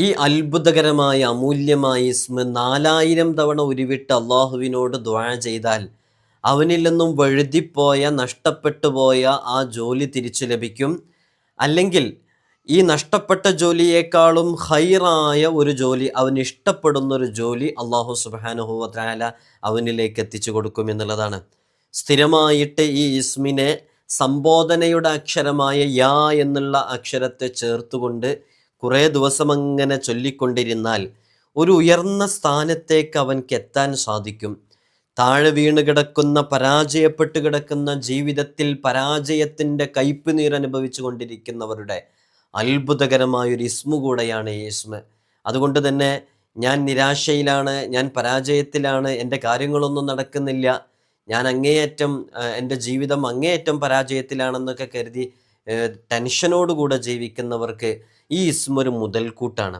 ഈ അത്ഭുതകരമായ അമൂല്യമായ ഇസ്മ 4000 തവണ ഉരുവിട്ട് അള്ളാഹുവിനോട് ദുആ ചെയ്താൽ അവനിൽ നിന്നും വഴുതിപ്പോയ നഷ്ടപ്പെട്ടു പോയ ആ ജോലി തിരിച്ചു ലഭിക്കും. അല്ലെങ്കിൽ ഈ നഷ്ടപ്പെട്ട ജോലിയേക്കാളും ഖൈറായ ഒരു ജോലി, അവന് ഇഷ്ടപ്പെടുന്ന ഒരു ജോലി അള്ളാഹു സുബ്ഹാനഹു വ തആല അവനിലേക്ക് എത്തിച്ചു കൊടുക്കും എന്നുള്ളതാണ്. സ്ഥിരമായിട്ട് ഈ ഇസ്മിനെ സംബോധനയുടെ അക്ഷരമായ യാ എന്നുള്ള അക്ഷരത്തെ ചേർത്തുകൊണ്ട് കുറേ ദിവസം അങ്ങനെ ചൊല്ലിക്കൊണ്ടിരുന്നാൽ ഒരു ഉയർന്ന സ്ഥാനത്തേക്ക് അവൻക്ക് എത്താൻ സാധിക്കും. താഴെ വീണ് കിടക്കുന്ന, പരാജയപ്പെട്ട് കിടക്കുന്ന, ജീവിതത്തിൽ പരാജയത്തിൻ്റെ കയ്പ് നീരനുഭവിച്ചു കൊണ്ടിരിക്കുന്നവരുടെ അത്ഭുതകരമായൊരു ഇസ്മു കൂടെയാണ് ഈ ഇസ്മ. അതുകൊണ്ട് തന്നെ ഞാൻ നിരാശയിലാണ്, ഞാൻ പരാജയത്തിലാണ്, എൻ്റെ കാര്യങ്ങളൊന്നും നടക്കുന്നില്ല, ഞാൻ അങ്ങേയറ്റം എൻ്റെ ജീവിതം അങ്ങേയറ്റം പരാജയത്തിലാണെന്നൊക്കെ കരുതി ടെൻഷനോടുകൂടെ ജീവിക്കുന്നവർക്ക് ഈ ഇസ്മ ഒരു മുതൽക്കൂട്ടാണ്.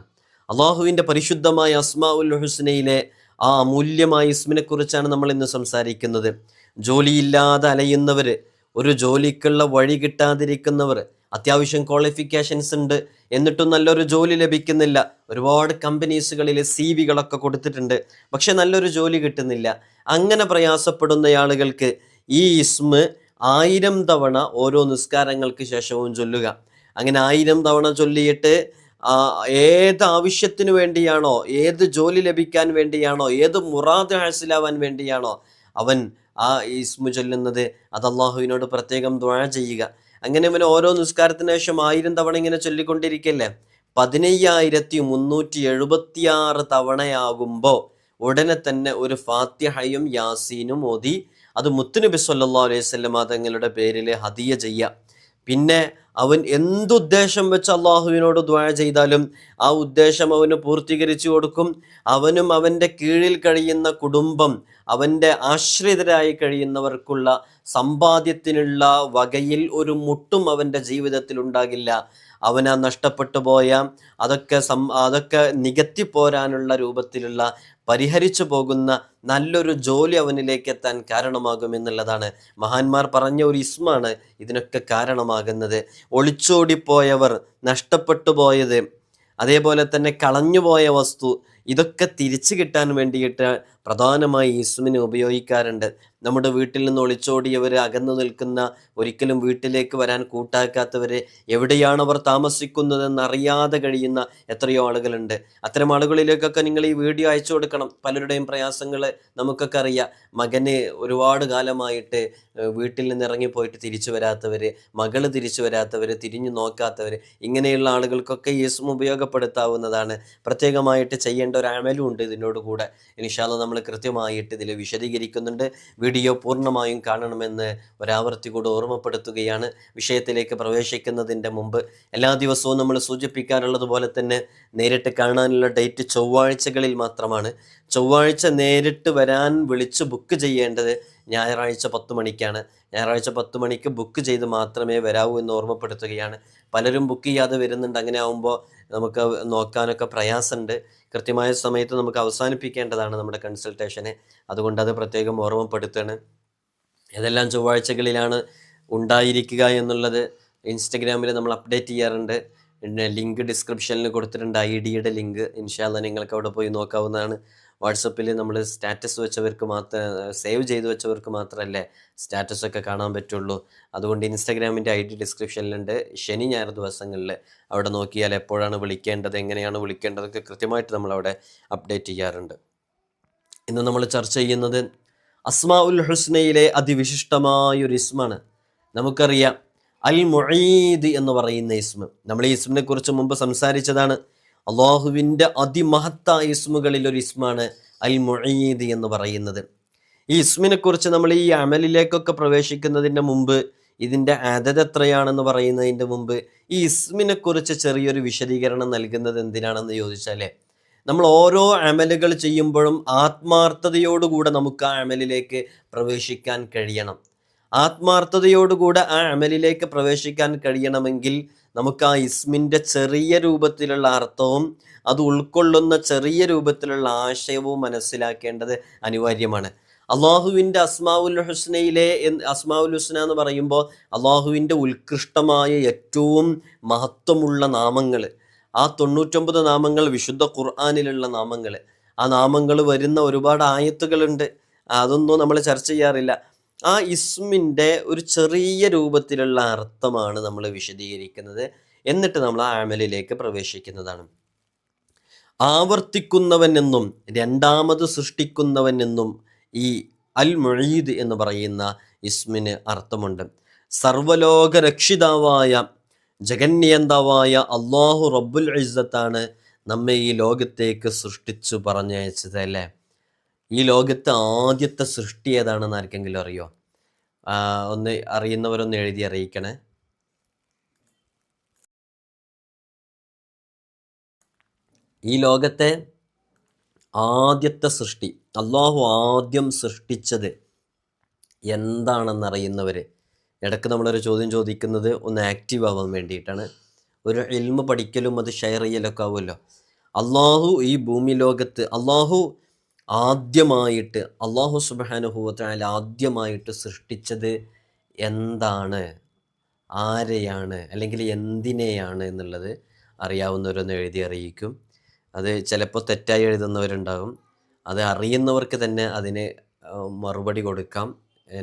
അള്ളാഹുവിൻ്റെ പരിശുദ്ധമായ അസ്മാഉൽ ഹുസ്നയിലെ ആ അമൂല്യമായ ഇസ്മിനെ കുറിച്ചാണ് നമ്മൾ ഇന്ന് സംസാരിക്കുന്നത്. ജോലിയില്ലാതെ അലയുന്നവർ, ഒരു ജോലിക്കുള്ള വഴി കിട്ടാതിരിക്കുന്നവർ, അത്യാവശ്യം ക്വാളിഫിക്കേഷൻസ് ഉണ്ട് എന്നിട്ടും നല്ലൊരു ജോലി ലഭിക്കുന്നില്ല, ഒരുപാട് കമ്പനീസുകളിൽ CV കളൊക്കെ കൊടുത്തിട്ടുണ്ട്, പക്ഷെ നല്ലൊരു ജോലി കിട്ടുന്നില്ല. അങ്ങനെ പ്രയാസപ്പെടുന്ന ആളുകൾക്ക് ഈ ഇസ്മ 1000 തവണ ഓരോ നിസ്കാരങ്ങൾക്ക് ശേഷവും ചൊല്ലുക. അങ്ങനെ 1000 തവണ ചൊല്ലിയിട്ട് ഏത് ആവശ്യത്തിന് വേണ്ടിയാണോ, ഏത് ജോലി ലഭിക്കാൻ വേണ്ടിയാണോ, ഏത് മുറാദ് ഹാസിലാവാൻ വേണ്ടിയാണോ അവൻ ആ ഇസ്മു ചൊല്ലുന്നത്, അത് അള്ളാഹുവിനോട് പ്രത്യേകം ദുആ ചെയ്യുക. അങ്ങനെ അവൻ ഓരോ നിസ്കാരത്തിന് ശേഷം 1000 തവണ ഇങ്ങനെ ചൊല്ലിക്കൊണ്ടിരിക്കല്ലേ, 15376 തവണയാകുമ്പോൾ ഉടനെ തന്നെ ഒരു ഫാത്തിഹയും യാസീനും ഓതി അത് മുത്തുനബി സല്ലല്ലാഹു അലൈഹി വസല്ലം തങ്ങളുടെ പേരിൽ ഹദിയ ചെയ്യുക. പിന്നെ അവൻ എന്തുദ്ദേശം വെച്ച് അള്ളാഹുവിനോട് ദുആ ചെയ്താലും ആ ഉദ്ദേശം അവന് പൂർത്തീകരിച്ചു കൊടുക്കും. അവനും അവൻ്റെ കീഴിൽ കഴിയുന്ന കുടുംബം, അവൻ്റെ ആശ്രിതരായി കഴിയുന്നവർക്കുള്ള സമ്പാദ്യത്തിനുള്ള വകയിൽ ഒരു മുട്ടും അവൻ്റെ ജീവിതത്തിൽ ഉണ്ടാകില്ല. അവനാ നഷ്ടപ്പെട്ടു പോയ അതൊക്കെ നികത്തിപ്പോരാനുള്ള രൂപത്തിലുള്ള, പരിഹരിച്ചു പോകുന്ന നല്ലൊരു ജോലി അവനിലേക്ക് എത്താൻ കാരണമാകുമെന്നുള്ളതാണ് മഹാന്മാർ പറഞ്ഞ ഒരു ഇസ്മാണ് ഇതിനൊക്കെ കാരണമാകുന്നത്. ഒളിച്ചോടിപ്പോയവർ, നഷ്ടപ്പെട്ടു പോയത്, അതേപോലെ തന്നെ കളഞ്ഞുപോയ വസ്തു, ഇതൊക്കെ തിരിച്ചു കിട്ടാൻ വേണ്ടിയിട്ട് പ്രധാനമായി ഇസ്മിനെ ഉപയോഗിക്കാറുണ്ട്. നമ്മുടെ വീട്ടിൽ നിന്ന് ഒളിച്ചോടിയവർ, അകന്നു നിൽക്കുന്ന, ഒരിക്കലും വീട്ടിലേക്ക് വരാൻ കൂട്ടാക്കാത്തവർ, എവിടെയാണ് അവർ താമസിക്കുന്നതെന്ന് അറിയാതെ കഴിയുന്ന എത്രയോ ആളുകളുണ്ട്. അത്തരം ആളുകളിലേക്കൊക്കെ നിങ്ങൾ ഈ വീഡിയോ അയച്ചു കൊടുക്കണം. പലരുടെയും പ്രയാസങ്ങൾ നമുക്കൊക്കെ അറിയാം. മകന് ഒരുപാട് കാലമായിട്ട് വീട്ടിൽ നിന്ന് ഇറങ്ങിപ്പോയിട്ട് തിരിച്ചു വരാത്തവർ, മകള് തിരിച്ചു വരാത്തവർ, തിരിഞ്ഞു നോക്കാത്തവർ, ഇങ്ങനെയുള്ള ആളുകൾക്കൊക്കെ ഈ ഇസ്മ ഉപയോഗപ്പെടുത്താവുന്നതാണ്. പ്രത്യേകമായിട്ട് ചെയ്യേണ്ട ഒരു അമലും ഉണ്ട് ഇതിനോട് കൂടെ. ഇൻഷാ അല്ലാഹ് നമ്മൾ കൃത്യമായിട്ട് ഇതിൽ വിശദീകരിക്കുന്നുണ്ട്. വീഡിയോ പൂർണ്ണമായും കാണണമെന്ന് ഒരാവർത്തി കൂടെ ഓർമ്മപ്പെടുത്തുകയാണ്. വിഷയത്തിലേക്ക് പ്രവേശിക്കുന്നതിൻ്റെ മുമ്പ് എല്ലാ ദിവസവും നമ്മൾ സൂചിപ്പിക്കാറുള്ളത് പോലെ തന്നെ നേരിട്ട് കാണാനുള്ള ഡേറ്റ് ചൊവ്വാഴ്ചകളിൽ മാത്രമാണ്. ചൊവ്വാഴ്ച നേരിട്ട് വരാൻ വിളിച്ച് ബുക്ക് ചെയ്യേണ്ടത് ഞായറാഴ്ച 10 മണിക്കാണ്. ഞായറാഴ്ച 10 മണിക്ക് ബുക്ക് ചെയ്ത് മാത്രമേ വരാവൂ എന്ന് ഓർമ്മപ്പെടുത്തുകയാണ്. പലരും ബുക്ക് ചെയ്യാതെ വരുന്നുണ്ട്. അങ്ങനെ ആകുമ്പോൾ നമുക്ക് നോക്കാനൊക്കെ പ്രയാസമുണ്ട്. കൃത്യമായ സമയത്ത് നമുക്ക് അവസാനിപ്പിക്കേണ്ടതാണ് നമ്മുടെ കൺസൾട്ടേഷന്. അതുകൊണ്ട് അത് പ്രത്യേകം ഓർമ്മപ്പെടുത്തുകയാണ്. ഏതെല്ലാം ചൊവ്വാഴ്ചകളിലാണ് ഉണ്ടായിരിക്കുക എന്നുള്ളത് ഇൻസ്റ്റഗ്രാമിൽ നമ്മൾ അപ്ഡേറ്റ് ചെയ്യാറുണ്ട്. പിന്നെ ലിങ്ക് ഡിസ്ക്രിപ്ഷനിൽ കൊടുത്തിട്ടുണ്ട്, ID-യുടെ ലിങ്ക്. ഇൻഷാ അല്ലാഹ് നിങ്ങൾക്ക് അവിടെ പോയി നോക്കാവുന്നതാണ്. വാട്സപ്പിൽ നമ്മൾ സ്റ്റാറ്റസ് വെച്ചവർക്ക് സേവ് ചെയ്ത് വെച്ചവർക്ക് മാത്രമല്ലേ സ്റ്റാറ്റസൊക്കെ കാണാൻ പറ്റുള്ളൂ. അതുകൊണ്ട് ഇൻസ്റ്റാഗ്രാമിൻ്റെ ID ഡിസ്ക്രിപ്ഷനിലുണ്ട്. ശനി ഞായർ ദിവസങ്ങളിൽ അവിടെ നോക്കിയാൽ എപ്പോഴാണ് വിളിക്കേണ്ടത്, എങ്ങനെയാണ് വിളിക്കേണ്ടതൊക്കെ കൃത്യമായിട്ട് നമ്മളവിടെ അപ്ഡേറ്റ് ചെയ്യാറുണ്ട്. ഇന്ന് നമ്മൾ ചർച്ച ചെയ്യുന്നത് അസ്മാഉൽ ഹുസ്നയിലെ അതിവിശിഷ്ടമായൊരു ഇസ്മാണ്. നമുക്കറിയാം അൽ മുഈദ് എന്ന് പറയുന്ന ഇസ്മ. നമ്മൾ ഈ ഇസ്മിനെ കുറിച്ച് മുമ്പ് സംസാരിച്ചതാണ്. അള്ളാഹുവിൻ്റെ അതിമഹത്തായ ഇസ്മുകളിൽ ഒരു ഇസ്മാണ് അൽ മുഈദ് എന്ന് പറയുന്നത്. ഈ ഇസ്മിനെ കുറിച്ച് നമ്മൾ ഈ അമലിലേക്കൊക്കെ പ്രവേശിക്കുന്നതിൻ്റെ മുമ്പ്, ഇതിൻ്റെ അദദ് എത്രയാണെന്ന് പറയുന്നതിൻ്റെ മുമ്പ്, ഈ ഇസ്മിനെ കുറിച്ച് ചെറിയൊരു വിശദീകരണം നൽകുന്നത് എന്തിനാണെന്ന് ചോദിച്ചാൽ, നമ്മൾ ഓരോ അമലുകൾ ചെയ്യുമ്പോഴും ആത്മാർത്ഥതയോടുകൂടെ നമുക്ക് ആ അമലിലേക്ക് പ്രവേശിക്കാൻ കഴിയണം. ആത്മാർത്ഥതയോടുകൂടെ ആ അമലിലേക്ക് പ്രവേശിക്കാൻ കഴിയണമെങ്കിൽ നമുക്ക് ആ ഇസ്മിൻ്റെ ചെറിയ രൂപത്തിലുള്ള അർത്ഥവും അത് ഉൾക്കൊള്ളുന്ന ചെറിയ രൂപത്തിലുള്ള ആശയവും മനസ്സിലാക്കേണ്ടത് അനിവാര്യമാണ്. അള്ളാഹുവിൻ്റെ അസ്മാഉൽ ഹുസ്നയിലെ അസ്മാഉൽ ഹുസ്ന എന്ന് പറയുമ്പോൾ അള്ളാഹുവിൻ്റെ ഉത്കൃഷ്ടമായ ഏറ്റവും മഹത്വമുള്ള നാമങ്ങൾ, ആ 99 നാമങ്ങൾ വിശുദ്ധ ഖുർആനിലുള്ള നാമങ്ങൾ. ആ നാമങ്ങൾ വരുന്ന ഒരുപാട് ആയത്തുകളുണ്ട്. അതൊന്നും നമ്മൾ ചർച്ച ചെയ്യാറില്ല. ആ ഇസ്മിൻ്റെ ഒരു ചെറിയ രൂപത്തിലുള്ള അർത്ഥമാണ് നമ്മൾ വിശദീകരിക്കുന്നത്. എന്നിട്ട് നമ്മൾ ആ അമലിലേക്ക് പ്രവേശിക്കുന്നതാണ്. ആവർത്തിക്കുന്നവൻ എന്നും രണ്ടാമത് സൃഷ്ടിക്കുന്നവൻ എന്നും ഈ അൽ മുഈദ് എന്ന് പറയുന്ന ഇസ്മിന് അർത്ഥമുണ്ട്. സർവലോക രക്ഷിതാവായ ജഗന്യന്താവായ അള്ളാഹു റബ്ബുൽ ഇസ്സത്താണ് നമ്മെ ഈ ലോകത്തേക്ക് സൃഷ്ടിച്ചു പറഞ്ഞയച്ചത് അല്ലേ. ഈ ലോകത്തെ ആദ്യത്തെ സൃഷ്ടി ഏതാണെന്ന് ആർക്കെങ്കിലും അറിയോ? ഒന്ന് അറിയുന്നവരൊന്ന് എഴുതി അറിയിക്കണേ. ഈ ലോകത്തെ ആദ്യത്തെ സൃഷ്ടി അള്ളാഹു ആദ്യം സൃഷ്ടിച്ചത് എന്താണെന്നറിയുന്നവർ, ഇടയ്ക്ക് നമ്മളൊരു ചോദ്യം ചോദിക്കുന്നത് ഒന്ന് ആക്റ്റീവ് ആവാൻ വേണ്ടിയിട്ടാണ്. ഒരു ഇൽമ പഠിക്കലും അത് ഷെയർ ചെയ്യലൊക്കെ ആവുമല്ലോ. അള്ളാഹു ഈ ഭൂമി ലോകത്ത് ആദ്യമായിട്ട് അള്ളാഹു സുബ്ഹാനഹു വ തആല ആദ്യമായിട്ട് സൃഷ്ടിച്ചത് എന്താണ്, ആരെയാണ്, അല്ലെങ്കിൽ എന്തിനെയാണ് എന്നുള്ളത് അറിയാവുന്നവരൊന്ന് എഴുതി അറിയിക്കും. അത് ചിലപ്പോൾ തെറ്റായി എഴുതുന്നവരുണ്ടാകും. അത് അറിയുന്നവർക്ക് തന്നെ അതിന് മറുപടി കൊടുക്കാം.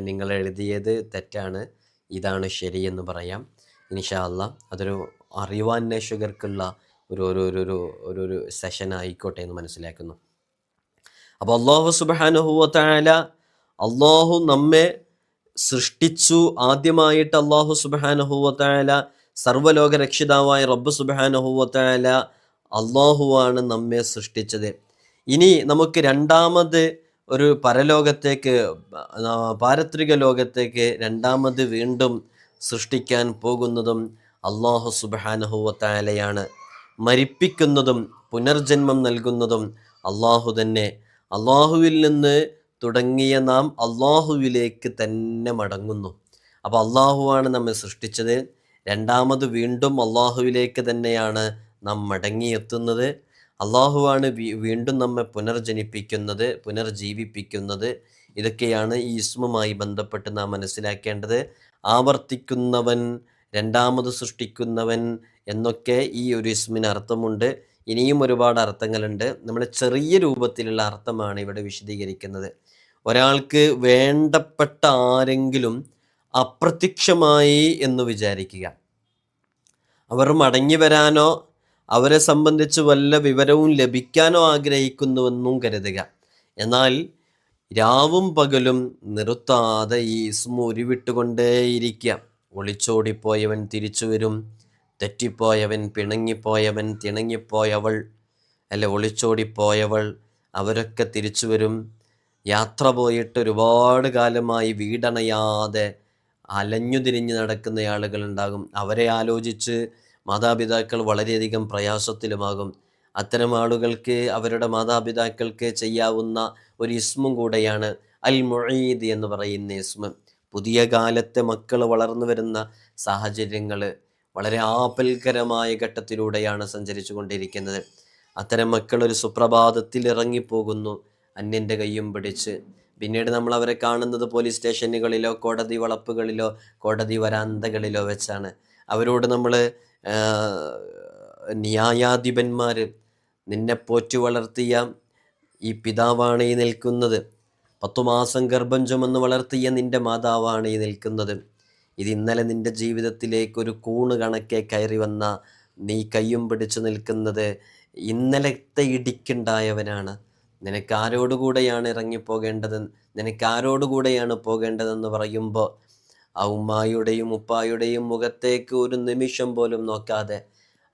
നിങ്ങൾ എഴുതിയത് തെറ്റാണ്, ഇതാണ് ശരിയെന്ന് പറയാം. ഇൻഷാ അല്ലാഹ് അതൊരു അറിവാന്വേഷകർക്കുള്ള ഒരു സെഷൻ ആയിക്കോട്ടെ എന്ന് മനസ്സിലാക്കുന്നു. അപ്പോൾ അള്ളാഹു സുബ്ഹാനഹു വ തആല അള്ളാഹു നമ്മെ സൃഷ്ടിച്ചു. ആദ്യമായിട്ട് അള്ളാഹു സുബ്ഹാനഹു വ തആല സർവ്വലോക രക്ഷിതാവായ റബ്ബ് സുബ്ഹാനഹു വ തആല അള്ളാഹുവാണ് നമ്മെ സൃഷ്ടിച്ചത്. ഇനി നമുക്ക് രണ്ടാമത് ഒരു പരലോകത്തേക്ക്, പാരത്രിക ലോകത്തേക്ക് രണ്ടാമത് വീണ്ടും സൃഷ്ടിക്കാൻ പോകുന്നതും അള്ളാഹു സുബ്ഹാനഹു വ തആലയാണ്. മരിപ്പിക്കുന്നതും പുനർജന്മം നൽകുന്നതും അള്ളാഹു തന്നെ. അള്ളാഹുവിൽ നിന്ന് തുടങ്ങിയ നാം അള്ളാഹുവിലേക്ക് തന്നെ മടങ്ങുന്നു. അപ്പോൾ അള്ളാഹുവാണ് നമ്മെ സൃഷ്ടിച്ചത്. രണ്ടാമത് വീണ്ടും അള്ളാഹുവിലേക്ക് തന്നെയാണ് നാം മടങ്ങിയെത്തുന്നത്. അള്ളാഹുവാണ് വീണ്ടും നമ്മെ പുനർജനിപ്പിക്കുന്നത്, പുനർജീവിപ്പിക്കുന്നത്. ഇതൊക്കെയാണ് ഈ ഇസ്മുമായി ബന്ധപ്പെട്ട് നാം മനസ്സിലാക്കേണ്ടത്. ആവർത്തിക്കുന്നവൻ, രണ്ടാമത് സൃഷ്ടിക്കുന്നവൻ എന്നൊക്കെ ഈ ഒരു ഇസ്മിന് അർത്ഥമുണ്ട്. ഇനിയും ഒരുപാട് അർത്ഥങ്ങളുണ്ട്. നമ്മൾ ചെറിയ രൂപത്തിലുള്ള അർത്ഥമാണ് ഇവിടെ വിശദീകരിക്കുന്നത്. ഒരാൾക്ക് വേണ്ടപ്പെട്ട ആരെങ്കിലും അപ്രത്യക്ഷമായി എന്ന് വിചാരിക്കുക. അവർ മടങ്ങി വരാനോ അവരെ സംബന്ധിച്ച് വല്ല വിവരവും ലഭിക്കാനോ ആഗ്രഹിക്കുന്നുവെന്നും കരുതുക. എന്നാൽ രാവും പകലും നിർത്താതെ ഈ ഇസ്മു ഉരുവിട്ടുകൊണ്ടേയിരിക്കുക. ഒളിച്ചോടിപ്പോയവൻ തിരിച്ചു വരും, തെറ്റിപ്പോയവൻ, പിണങ്ങിപ്പോയവൻ, തിണങ്ങിപ്പോയവൾ, ഒളിച്ചോടിപ്പോയവൾ, അവരൊക്കെ തിരിച്ചു വരും. യാത്ര പോയിട്ട് ഒരുപാട് കാലമായി വീടണയാതെ അലഞ്ഞു തിരിഞ്ഞ് നടക്കുന്ന ആളുകളുണ്ടാകും. അവരെ ആലോചിച്ച് മാതാപിതാക്കൾ വളരെയധികം പ്രയാസത്തിലുമാകും. അത്തരം ആളുകൾക്ക് അവരുടെ മാതാപിതാക്കൾക്ക് ചെയ്യാവുന്ന ഒരു ഇസ്മും കൂടെയാണ് അൽ മുഈദ് എന്ന് പറയുന്ന ഇസ്മ. പുതിയ കാലത്തെ മക്കൾ വളർന്നു വരുന്ന സാഹചര്യങ്ങൾ വളരെ ആപൽക്കരമായ ഘട്ടത്തിലൂടെയാണ് സഞ്ചരിച്ചു കൊണ്ടിരിക്കുന്നത്. അത്തരം മക്കൾ ഒരു സുപ്രഭാതത്തിൽ ഇറങ്ങിപ്പോകുന്നു അന്യൻ്റെ കയ്യും പിടിച്ച്. പിന്നീട് നമ്മൾ അവരെ കാണുന്നത് പോലീസ് സ്റ്റേഷനുകളിലോ കോടതി വളപ്പുകളിലോ കോടതി വരാന്തകളിലോ വെച്ചാണ്. അവരോട് നമ്മൾ ന്യായാധിപന്മാർ, നിന്നെ പോറ്റി വളർത്തിയ ഈ പിതാവാണ് ഈ നിൽക്കുന്നത്, 10 മാസം ഗർഭം ചുമന്ന് വളർത്തിയ നിൻ്റെ മാതാവാണ് ഈ നിൽക്കുന്നത്, ഇത് ഇന്നലെ നിൻ്റെ ജീവിതത്തിലേക്ക് ഒരു കൂണ് കണക്കെ കയറി വന്ന നീ കയ്യും പിടിച്ചു നിൽക്കുന്നത് ഇന്നലത്തെ ഇടിക്കുണ്ടായവനാണ്. നിനക്കാരോടുകൂടെയാണ് ഇറങ്ങിപ്പോകേണ്ടത്, നിനക്കാരോടുകൂടെയാണ് പോകേണ്ടതെന്ന് പറയുമ്പോൾ ആ ഉമ്മായുടെയും ഉപ്പായുടെയും മുഖത്തേക്ക് ഒരു നിമിഷം പോലും നോക്കാതെ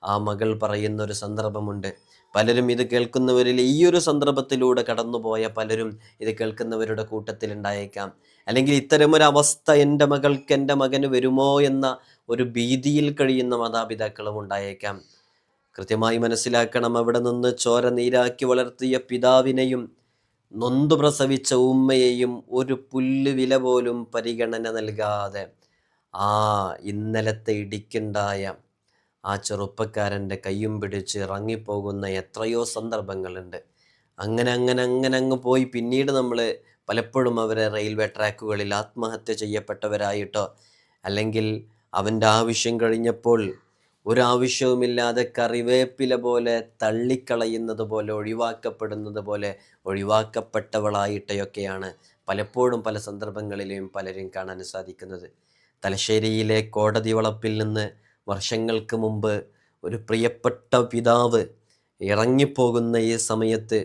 ആ മകൾ പറയുന്നൊരു സന്ദർഭമുണ്ട്. പലരും ഇത് കേൾക്കുന്നവരിൽ ഈ ഒരു സന്ദർഭത്തിലൂടെ കടന്നുപോയ പലരും ഇത് കേൾക്കുന്നവരുടെ കൂട്ടത്തിലുണ്ടായേക്കാം. അല്ലെങ്കിൽ ഇത്തരമൊരവസ്ഥ എൻ്റെ മകൾക്ക്, എൻ്റെ മകന് വരുമോ എന്ന ഒരു ഭീതിയിൽ കഴിയുന്ന മാതാപിതാക്കളും ഉണ്ടായേക്കാം. കൃത്യമായി മനസ്സിലാക്കണം, അവിടെ നിന്ന് ചോര നീരാക്കി വളർത്തിയ പിതാവിനെയും നൊന്തു പ്രസവിച്ച ഉമ്മയെയും ഒരു പുല്ല് വില പോലും പരിഗണന നൽകാതെ ആ ഇന്നലത്തെ ഇടിക്കുണ്ടായ ആ ചെറുപ്പക്കാരൻ്റെ കയ്യും പിടിച്ച് ഇറങ്ങിപ്പോകുന്ന എത്രയോ സന്ദർഭങ്ങളുണ്ട്. അങ്ങനെ അങ്ങ് പോയി പിന്നീട് നമ്മൾ പലപ്പോഴും അവരെ റെയിൽവേ ട്രാക്കുകളിൽ ആത്മഹത്യ ചെയ്യപ്പെട്ടവരായിട്ടോ, അല്ലെങ്കിൽ അവൻ്റെ ആവശ്യം കഴിഞ്ഞപ്പോൾ ഒരാവശ്യവുമില്ലാതെ കറിവേപ്പില പോലെ തള്ളിക്കളയുന്നത് പോലെ ഒഴിവാക്കപ്പെടുന്നത് പോലെ ഒഴിവാക്കപ്പെട്ടവളായിട്ടൊക്കെയാണ് പലപ്പോഴും പല സന്ദർഭങ്ങളിലെയും പലരും കാണാൻ സാധിക്കുന്നത്. തലശ്ശേരിയിലെ കോടതി വളപ്പിൽ നിന്ന് വർഷങ്ങൾക്ക് മുമ്പ് ഒരു പ്രിയപ്പെട്ട പിതാവ് ഇറങ്ങിപ്പോകുന്ന ഈ സമയത്ത്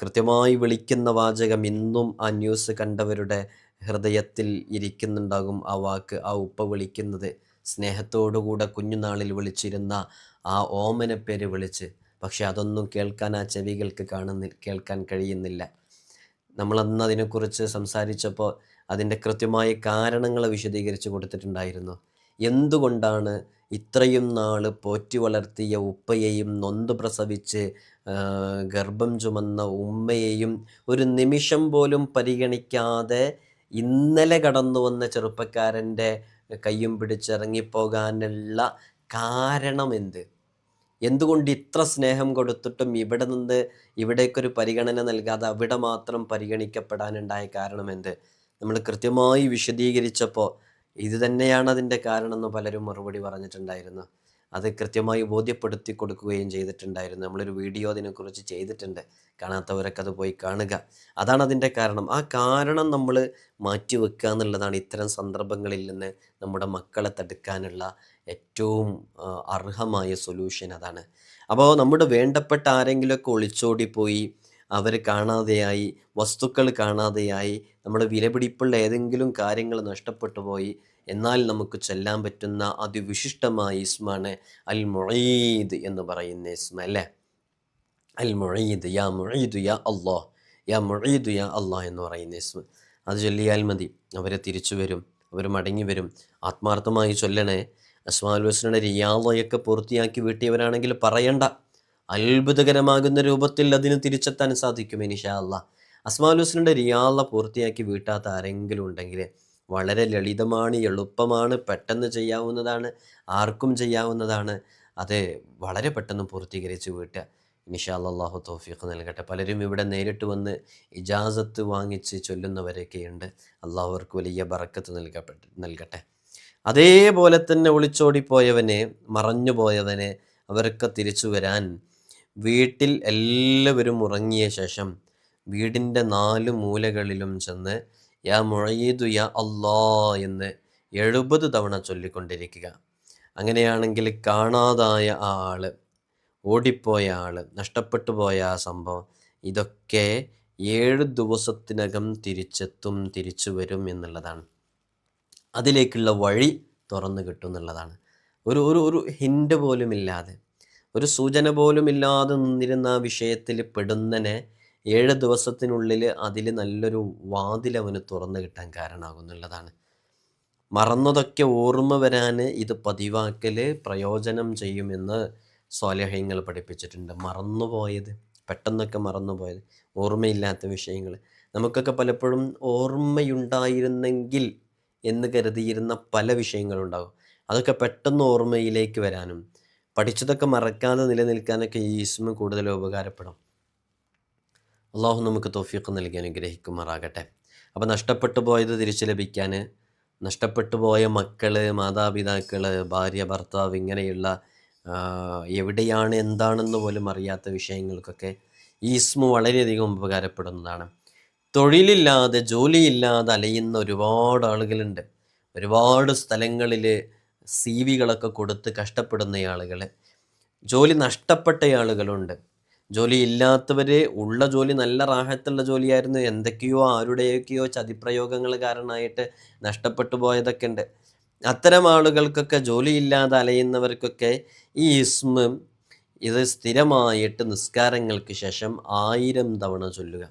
കൃത്യമായി വിളിക്കുന്ന വാചകം ഇന്നും ആ ന്യൂസ് കണ്ടവരുടെ ഹൃദയത്തിൽ ഇരിക്കുന്നുണ്ടാകും. ആ വാക്ക്, ആ ഉപ്പ വിളിക്കുന്നത് സ്നേഹത്തോടുകൂടെ കുഞ്ഞുനാളിൽ വിളിച്ചിരുന്ന ആ ഓമന പേര് വിളിച്ച്. പക്ഷെ അതൊന്നും കേൾക്കാൻ ആ ചെവികൾക്ക് കേൾക്കാൻ കഴിയുന്നില്ല. നമ്മളന്ന് അതിനെക്കുറിച്ച് സംസാരിച്ചപ്പോൾ അതിൻ്റെ കൃത്യമായ കാരണങ്ങൾ വിശദീകരിച്ച് കൊടുത്തിട്ടുണ്ടായിരുന്നു. എന്തുകൊണ്ടാണ് ഇത്രയും നാൾ പോറ്റി വളർത്തിയ ഉപ്പയെയും നൊന്ത് പ്രസവിച്ച് ഗർഭം ചുമന്ന ഉമ്മയെയും ഒരു നിമിഷം പോലും പരിഗണിക്കാതെ ഇന്നലെ കടന്നു വന്ന ചെറുപ്പക്കാരൻ്റെ കയ്യും പിടിച്ചിറങ്ങിപ്പോകാനുള്ള കാരണം എന്ത്? എന്തുകൊണ്ട് ഇത്ര സ്നേഹം കൊടുത്തിട്ടും ഇവിടെ നിന്ന് ഇവിടേക്കൊരു പരിഗണന നൽകാതെ അവിടെ മാത്രം പരിഗണിക്കപ്പെടാനുണ്ടായ കാരണം എന്ത്? നമ്മൾ കൃത്യമായി വിശദീകരിച്ചപ്പോൾ ഇത് തന്നെയാണ് അതിൻ്റെ കാരണം എന്ന് പലരും മറുപടി പറഞ്ഞിട്ടുണ്ടായിരുന്നു. അത് കൃത്യമായി ബോധ്യപ്പെടുത്തി കൊടുക്കുകയും ചെയ്തിട്ടുണ്ടായിരുന്നു. നമ്മളൊരു വീഡിയോ അതിനെക്കുറിച്ച് ചെയ്തിട്ടുണ്ട്. കാണാത്തവരൊക്കെ അത് പോയി കാണുക. അതാണ് അതിൻ്റെ കാരണം. ആ കാരണം നമ്മൾ മാറ്റിവെക്കുക എന്നുള്ളതാണ് ഇത്തരം സന്ദർഭങ്ങളിൽ നിന്ന് നമ്മുടെ മക്കളെ തടുക്കാനുള്ള ഏറ്റവും അർഹമായ സൊല്യൂഷൻ അതാണ്. അപ്പോൾ നമ്മുടെ വേണ്ടപ്പെട്ട ആരെങ്കിലുമൊക്കെ ഒളിച്ചോടിപ്പോയി, അവർ കാണാതെയായി, വസ്തുക്കൾ കാണാതെയായി, നമ്മുടെ വിലപിടിപ്പുള്ള ഏതെങ്കിലും കാര്യങ്ങൾ നഷ്ടപ്പെട്ടു പോയി, എന്നാൽ നമുക്ക് ചൊല്ലാൻ പറ്റുന്ന അതിവിശിഷ്ടമായ ഇസ്മാണ് അൽ മുഈദ് എന്ന് പറയുന്ന ഇസ്മ അല്ലേ? അൽ മുഈദ്, യാ മുഈദ് യാ അല്ലാഹ്, യാ മുഈദ് യാ അല്ലാഹ് എന്ന് പറയുന്ന ഇസ്മ. അത് ചൊല്ലിയാൽ മതി, അവരെ തിരിച്ചു വരും, അവർ മടങ്ങി വരും. ആത്മാർത്ഥമായി ചൊല്ലണേ. അസ്മാഉൽ ഹുസ്നയുടെ റിയാളയൊക്കെ പൂർത്തിയാക്കി വീട്ടിയവരാണെങ്കിൽ പറയണ്ട, അത്ഭുതകരമാകുന്ന രൂപത്തിൽ അതിന് തിരിച്ചെത്താൻ സാധിക്കും ഇൻഷാ അല്ലാഹ്. അസ്മാഉൽ ഹുസ്നയുടെ റിയാള പൂർത്തിയാക്കി വീട്ടാത്ത ആരെങ്കിലും ഉണ്ടെങ്കിൽ വളരെ ലളിതമാണ്, എളുപ്പമാണ്, പെട്ടെന്ന് ചെയ്യാവുന്നതാണ്, ആർക്കും ചെയ്യാവുന്നതാണ്. അത് വളരെ പെട്ടെന്ന് പൂർത്തീകരിച്ച് വീട്ടുക. ഇൻഷാ അല്ലാഹു തൗഫീഖ് നൽകട്ടെ. പലരും ഇവിടെ നേരിട്ട് വന്ന് ഇജാസത്ത് വാങ്ങിച്ച് ചൊല്ലുന്നവരൊക്കെയുണ്ട്. അള്ളാഹു അവർക്ക് വലിയ ബറക്കത്ത് നൽകട്ടെ. അതേപോലെ തന്നെ ഒളിച്ചോടിപ്പോയവനെ, മറഞ്ഞുപോയവനെ അവരൊക്കെ തിരിച്ചു വരാൻ വീട്ടിൽ എല്ലാവരും ഉറങ്ങിയ ശേഷം വീടിൻ്റെ 4 മൂലകളിലും ചെന്ന് യാ മുഈദു യാ അല്ലാ എന്ന് 70 തവണ ചൊല്ലിക്കൊണ്ടിരിക്കുക. അങ്ങനെയാണെങ്കിൽ കാണാതായ ആ ആള്, ഓടിപ്പോയ ആള്, നഷ്ടപ്പെട്ടു പോയ ആ സംഭവം, ഇതൊക്കെ 7 ദിവസത്തിനകം തിരിച്ചെത്തും, തിരിച്ചു വരും എന്നുള്ളതാണ്. അതിലേക്കുള്ള വഴി തുറന്നു കിട്ടും എന്നുള്ളതാണ്. ഒരു ഒരു ഒരു ഹിൻ്റ് പോലും ഇല്ലാതെ, ഒരു സൂചന പോലും ഇല്ലാതെ നിന്നിരുന്ന ആ വിഷയത്തിൽ പെടുന്നനെ 7 ദിവസത്തിനുള്ളിൽ അതിൽ നല്ലൊരു വാതിൽ അവന് തുറന്നു കിട്ടാൻ കാരണമാകുന്നുള്ളതാണ്. മറന്നതൊക്കെ ഓർമ്മ വരാൻ ഇത് പതിവാക്കൽ പ്രയോജനം ചെയ്യുമെന്ന് സ്വാലിഹീങ്ങൾ പഠിപ്പിച്ചിട്ടുണ്ട്. മറന്നുപോയത്, പെട്ടെന്നൊക്കെ മറന്നുപോയത്, ഓർമ്മയില്ലാത്ത വിഷയങ്ങൾ, നമുക്കൊക്കെ പലപ്പോഴും ഓർമ്മയുണ്ടായിരുന്നെങ്കിൽ എന്ന് കരുതിയിരുന്ന പല വിഷയങ്ങളുണ്ടാകും. അതൊക്കെ പെട്ടെന്ന് ഓർമ്മയിലേക്ക് വരാനും പഠിച്ചതൊക്കെ മറക്കാതെ നിലനിൽക്കാനൊക്കെ ഈ ഇസ്മ കൂടുതൽ ഉപകാരപ്പെടും. അള്ളാഹു നമുക്ക് തൗഫീഖ് നൽകി അനുഗ്രഹിക്കുമാറാകട്ടെ. അപ്പോൾ നഷ്ടപ്പെട്ടു പോയത് തിരിച്ചു ലഭിക്കാൻ, നഷ്ടപ്പെട്ടു പോയ മക്കൾ, മാതാപിതാക്കൾ, ഭാര്യ, ഭർത്താവ്, ഇങ്ങനെയുള്ള എവിടെയാണ് എന്താണെന്ന് പോലും അറിയാത്ത വിഷയങ്ങൾക്കൊക്കെ ഈ ഇസ്മ വളരെയധികം ഉപകാരപ്പെടുന്നതാണ്. തൊഴിലില്ലാതെ, ജോലിയില്ലാതെ അലയുന്ന ഒരുപാട് ആളുകളുണ്ട്. ഒരുപാട് സ്ഥലങ്ങളിൽ CV കളൊക്കെ കൊടുത്ത് കഷ്ടപ്പെടുന്ന ആളുകൾ, ജോലി നഷ്ടപ്പെട്ട ആളുകളുണ്ട്. ജോലി ഇല്ലാത്തവർ, ഉള്ള ജോലി നല്ല റാഹത്തുള്ള ജോലിയായിരുന്നു, എന്തൊക്കെയോ ആരുടെയൊക്കെയോ ചതിപ്രയോഗങ്ങൾ കാരണമായിട്ട് നഷ്ടപ്പെട്ടു പോയതൊക്കെ ഉണ്ട്. അത്തരം ആളുകൾക്കൊക്കെ, ജോലിയില്ലാതെ അലയുന്നവർക്കൊക്കെ ഈ ഇസ്മ ഇത് സ്ഥിരമായിട്ട് നിസ്കാരങ്ങൾക്ക് ശേഷം 1000 തവണ ചൊല്ലുക.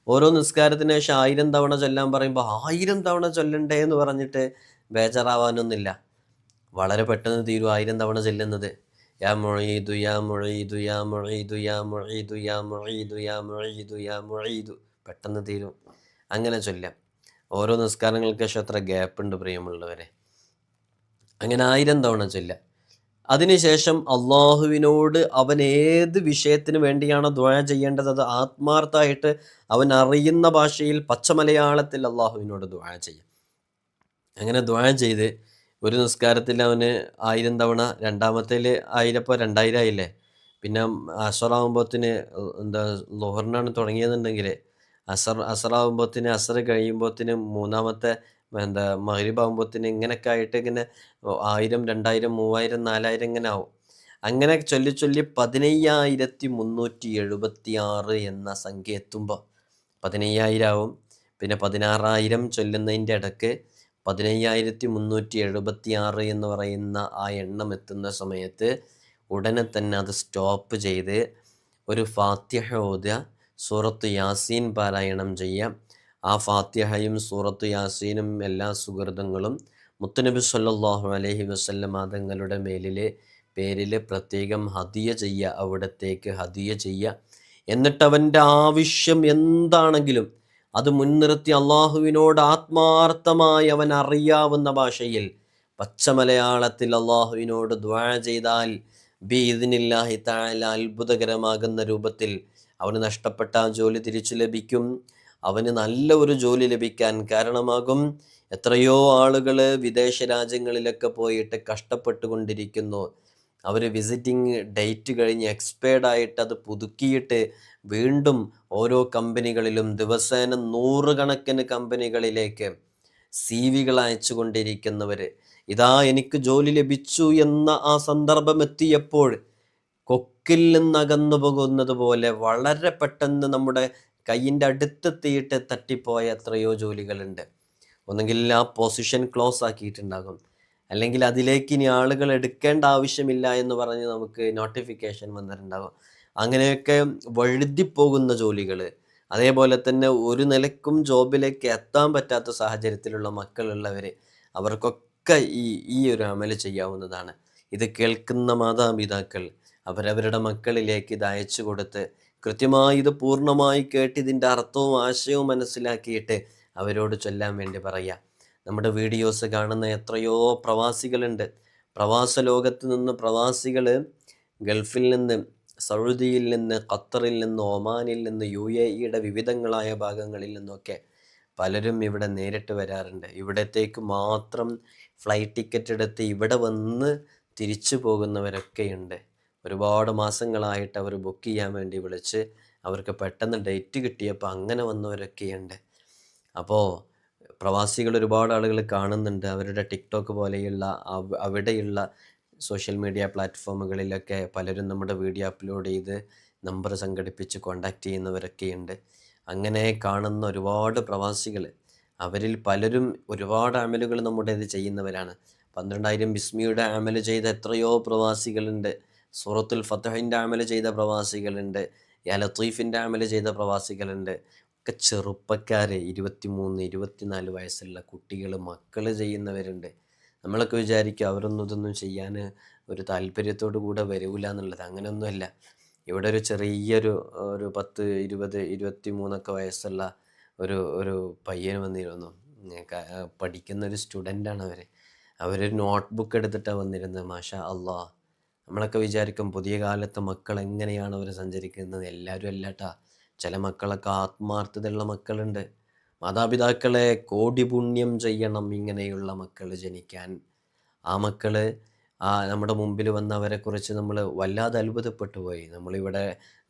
ഓരോ നിസ്കാരത്തിന് ശേഷം 1000 തവണ ചൊല്ലാൻ പറയുമ്പോൾ 1000 തവണ ചൊല്ലണ്ടേ എന്ന് പറഞ്ഞിട്ട് ബേജാറാവാനൊന്നുമില്ല. വളരെ പെട്ടെന്ന് തീരും 1000 തവണ ചൊല്ലുന്നത്. യാ മുഈദു യാ മുഈദു യാ മുഈദു യാ മുഈദു യാ മുഈദു യാ മുഈദു യാ മുഈദു, പെട്ടെന്ന് തീരും. അങ്ങനെ ചൊല്ലാം. ഓരോ നിസ്കാരങ്ങൾക്ക് ശേഷം എത്ര ഗ്യാപ്പുണ്ട് പ്രിയമുള്ളവരെ. അങ്ങനെ 1000 തവണ ചൊല്ലാം. അതിനുശേഷം അള്ളാഹുവിനോട് അവൻ ഏത് വിഷയത്തിന് വേണ്ടിയാണോ ദുആ ചെയ്യേണ്ടത് അത് ആത്മാർത്ഥമായിട്ട് അവൻ അറിയുന്ന ഭാഷയിൽ പച്ച മലയാളത്തിൽ അള്ളാഹുവിനോട് ദുആ ചെയ്യാം. അങ്ങനെ ദുആ ചെയ്ത് ഒരു നിസ്കാരത്തിൽ അവന് 1000 തവണ, രണ്ടാമത്തേൽ 1000 ഇപ്പോൾ 2000 ആയില്ലേ. പിന്നെ അസറാകുമ്പോത്തിന് എന്താ ളുഹറിനാണ് തുടങ്ങിയതെന്നുണ്ടെങ്കിൽ അസറാകുമ്പോത്തിന് അസർ കഴിയുമ്പോത്തിന് മൂന്നാമത്തെ എന്താ മഗ്‌രിബാകുമ്പോത്തിന് ഇങ്ങനെയൊക്കെ ആയിട്ട് ഇങ്ങനെ 1000 2000 3000 4000 ഇങ്ങനെ ആവും. അങ്ങനെ ചൊല്ലി ചൊല്ലി 15376 എന്ന സംഖ്യ എത്തുമ്പോൾ 15000 ആവും. പിന്നെ 16000 ചൊല്ലുന്നതിൻ്റെ ഇടയ്ക്ക് 15376 എന്ന് പറയുന്ന ആ എണ്ണം എത്തുന്ന സമയത്ത് ഉടനെ തന്നെ അത് സ്റ്റോപ്പ് ചെയ്ത് ഒരു ഫാത്തിഹ ഓതുക, സൂറത്ത് യാസീൻ പാരായണം ചെയ്യാം. ആ ഫാത്തിഹയും സൂറത്ത് യാസീനും എല്ലാ സുഹൃതങ്ങളും മുത്തുനബി സല്ലല്ലാഹു അലൈഹി വസല്ലമ തങ്ങളുടെ പേരിൽ പ്രത്യേകം ഹദിയ ചെയ്യുക, അവിടത്തേക്ക് ഹദിയ ചെയ്യുക. എന്നിട്ട് അവൻ്റെ ആവശ്യം എന്താണെങ്കിലും അത് മുൻനിർത്തി അള്ളാഹുവിനോട് ആത്മാർത്ഥമായി അവൻ അറിയാവുന്ന ഭാഷയിൽ പച്ചമലയാളത്തിൽ അള്ളാഹുവിനോട് ദുആ ചെയ്താൽ ബിഇദ്നില്ലാഹി തആല അത്ഭുതകരമാകുന്ന രൂപത്തിൽ അവന് നഷ്ടപ്പെട്ട ആ ജോലി തിരിച്ചു ലഭിക്കും. അവന് നല്ല ഒരു ജോലി ലഭിക്കാൻ കാരണമാകും. എത്രയോ ആളുകൾ വിദേശ രാജ്യങ്ങളിലൊക്കെ പോയിട്ട് കഷ്ടപ്പെട്ടുകൊണ്ടിരിക്കുന്നു. അവർ വിസിറ്റിംഗ് ഡേറ്റ് കഴിഞ്ഞ് എക്സ്പയർഡ് ആയിട്ട് അത് പുതുക്കിയിട്ട് വീണ്ടും ഓരോ കമ്പനികളിലും ദിവസേന 100 കണക്കിന് കമ്പനികളിലേക്ക് CV-കൾ അയച്ചു കൊണ്ടിരിക്കുന്നവർ, ഇതാ എനിക്ക് ജോലി ലഭിച്ചു എന്ന ആ സന്ദർഭം എത്തിയപ്പോൾ കൊക്കിൽ നിന്നകന്നു പോകുന്നത് പോലെ വളരെ പെട്ടെന്ന് നമ്മുടെ കയ്യിൻ്റെ അടുത്തെത്തിയിട്ട് തട്ടിപ്പോയ എത്രയോ ജോലികളുണ്ട്. ഒന്നുകിൽ ആ പൊസിഷൻ ക്ലോസ് ആക്കിയിട്ടുണ്ടാകും, അല്ലെങ്കിൽ അതിലേക്ക് ഇനി ആളുകൾ എടുക്കേണ്ട ആവശ്യമില്ല എന്ന് പറഞ്ഞ് നമുക്ക് നോട്ടിഫിക്കേഷൻ വന്നിട്ടുണ്ടാകും. അങ്ങനെയൊക്കെ വഴുതിപ്പോകുന്ന ജോലികൾ, അതേപോലെ തന്നെ ഒരു നിലക്കും ജോബിലേക്ക് എത്താൻ പറ്റാത്ത സാഹചര്യത്തിലുള്ള മക്കളുള്ളവർ, അവർക്കൊക്കെ ഈ ഒരു അമല് ചെയ്യാവുന്നതാണ്. ഇത് കേൾക്കുന്ന മാതാപിതാക്കൾ അവരവരുടെ മക്കളിലേക്ക് ഇത് അയച്ചു കൊടുത്ത് കൃത്യമായി ഇത് പൂർണ്ണമായി കേട്ട് ഇതിൻ്റെ അർത്ഥവും ആശയവും മനസ്സിലാക്കിയിട്ട് അവരോട് ചൊല്ലാൻ വേണ്ടി പറയുക. നമ്മുടെ വീഡിയോസ് കാണുന്ന എത്രയോ പ്രവാസികളുണ്ട്. പ്രവാസ ലോകത്ത് നിന്ന് പ്രവാസികൾ ഗൾഫിൽ നിന്ന്, സൗദിയിൽ നിന്ന്, ഖത്തറിൽ നിന്ന്, ഒമാനിൽ നിന്ന്, UAE-യുടെ വിവിധങ്ങളായ ഭാഗങ്ങളിൽ നിന്നൊക്കെ പലരും ഇവിടെ നേരിട്ട് വരാറുണ്ട്. ഇവിടത്തേക്ക് മാത്രം ഫ്ലൈറ്റ് ടിക്കറ്റ് എടുത്ത് ഇവിടെ വന്ന് തിരിച്ചു പോകുന്നവരൊക്കെയുണ്ട്. ഒരുപാട് മാസങ്ങളായിട്ട് അവർ ബുക്ക് ചെയ്യാൻ വേണ്ടി വിളിച്ച് അവർക്ക് പെട്ടെന്ന് ഡേറ്റ് കിട്ടിയപ്പോൾ അങ്ങനെ വന്നവരൊക്കെയുണ്ട്. അപ്പോൾ പ്രവാസികൾ ഒരുപാട് ആളുകൾ കാണുന്നുണ്ട്. അവരുടെ ടിക്ടോക്ക് പോലെയുള്ള അവിടെയുള്ള സോഷ്യൽ മീഡിയ പ്ലാറ്റ്ഫോമുകളിലൊക്കെ പലരും നമ്മുടെ വീഡിയോ അപ്ലോഡ് ചെയ്ത് നമ്പർ സംഘടിപ്പിച്ച് കോണ്ടാക്റ്റ് ചെയ്യുന്നവരൊക്കെയുണ്ട്. അങ്ങനെ കാണുന്ന ഒരുപാട് പ്രവാസികൾ, അവരിൽ പലരും ഒരുപാട് അമലുകൾ നമ്മുടെ ഇത് ചെയ്യുന്നവരാണ്. 12000 ബിസ്മിയുടെ അമല് ചെയ്ത എത്രയോ പ്രവാസികളുണ്ട്. സൂറത്തുൽ ഫത്ഹിൻ്റെ അമല് ചെയ്ത പ്രവാസികളുണ്ട്. യാ ലത്തീഫിൻ്റെ അമല് ചെയ്ത പ്രവാസികളുണ്ട്. ഒക്കെ ചെറുപ്പക്കാർ, 23 24 വയസ്സുള്ള കുട്ടികൾ, മക്കൾ ചെയ്യുന്നവരുണ്ട്. നമ്മളൊക്കെ വിചാരിക്കും അവരൊന്നും ഇതൊന്നും ചെയ്യാൻ ഒരു താല്പര്യത്തോടു കൂടെ വരില്ല എന്നുള്ളത്. അങ്ങനെയൊന്നുമല്ല. ഇവിടെ ഒരു ചെറിയൊരു 10 20 23 വയസ്സുള്ള ഒരു പയ്യൻ വന്നിരുന്നു. പഠിക്കുന്നൊരു സ്റ്റുഡൻ്റാണ് അവർ. അവരൊരു നോട്ട്ബുക്ക് എടുത്തിട്ടാണ് വന്നിരുന്നത്. മാഷാ അള്ളാ, നമ്മളൊക്കെ വിചാരിക്കും പുതിയ കാലത്തെ മക്കൾ എങ്ങനെയാണ് അവർ സഞ്ചരിക്കുന്നത്. എല്ലാവരും അല്ലാട്ടാ, ചില മക്കളൊക്കെ ആത്മാർത്ഥതയുള്ള മക്കളുണ്ട്. മാതാപിതാക്കളെ കോടി പുണ്യം ചെയ്യണം ഇങ്ങനെയുള്ള മക്കൾ ജനിക്കാൻ. ആ മക്കൾ നമ്മുടെ മുമ്പിൽ വന്നവരെക്കുറിച്ച് നമ്മൾ വല്ലാതെ അത്ഭുതപ്പെട്ടു പോയി. നമ്മളിവിടെ